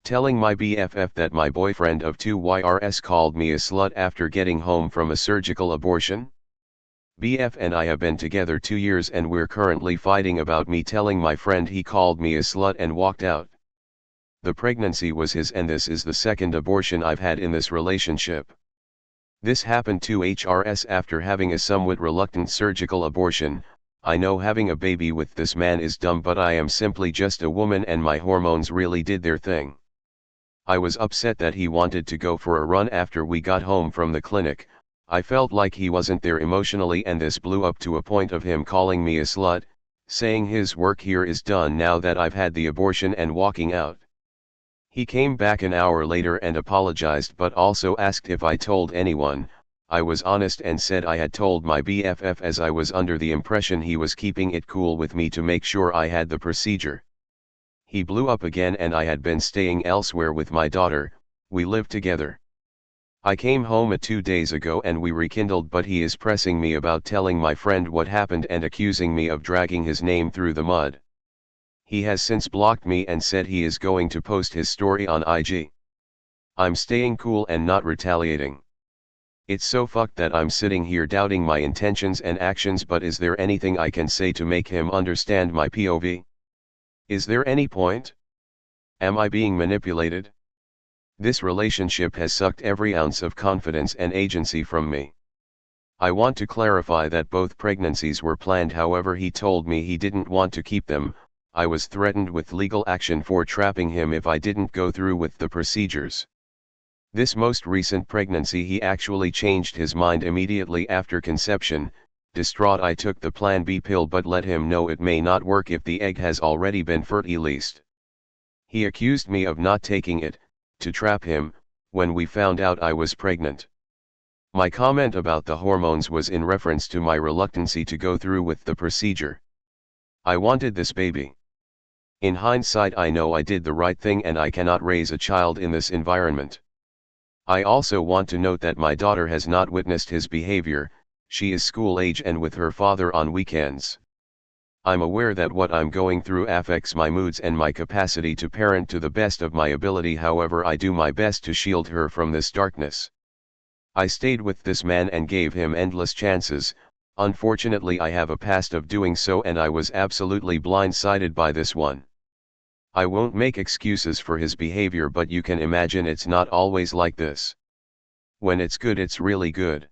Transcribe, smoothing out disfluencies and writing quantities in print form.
Telling my BFF that my boyfriend of 2 years called me a slut after getting home from a surgical abortion? BF and I have been together 2 years and we're currently fighting about me telling my friend he called me a slut and walked out. The pregnancy was his and this is the second abortion I've had in this relationship. This happened 2 years after having a somewhat reluctant surgical abortion. I know having a baby with this man is dumb, but I am simply just a woman and my hormones really did their thing. I was upset that he wanted to go for a run after we got home from the clinic. I felt like he wasn't there emotionally, and this blew up to a point of him calling me a slut, saying his work here is done now that I've had the abortion, and walking out. He came back an hour later and apologized, but also asked if I told anyone. I was honest and said I had told my BFF, as I was under the impression he was keeping it cool with me to make sure I had the procedure. He blew up again, and I had been staying elsewhere with my daughter. We lived together. I came home 2 days ago and we rekindled, but he is pressing me about telling my friend what happened and accusing me of dragging his name through the mud. He has since blocked me and said he is going to post his story on IG. I'm staying cool and not retaliating. It's so fucked that I'm sitting here doubting my intentions and actions, but is there anything I can say to make him understand my POV? Is there any point? Am I being manipulated? This relationship has sucked every ounce of confidence and agency from me. I want to clarify that both pregnancies were planned, however he told me he didn't want to keep them. I was threatened with legal action for trapping him if I didn't go through with the procedures. This most recent pregnancy he actually changed his mind immediately after conception. Distraught, I took the Plan B pill but let him know it may not work if the egg has already been fertilized. He accused me of not taking it, to trap him, when we found out I was pregnant. My comment about the hormones was in reference to my reluctancy to go through with the procedure. I wanted this baby. In hindsight, I know I did the right thing and I cannot raise a child in this environment. I also want to note that my daughter has not witnessed his behavior. She is school age and with her father on weekends. I'm aware that what I'm going through affects my moods and my capacity to parent to the best of my ability, however I do my best to shield her from this darkness. I stayed with this man and gave him endless chances. Unfortunately, I have a past of doing so and I was absolutely blindsided by this one. I won't make excuses for his behavior, but you can imagine it's not always like this. When it's good, it's really good.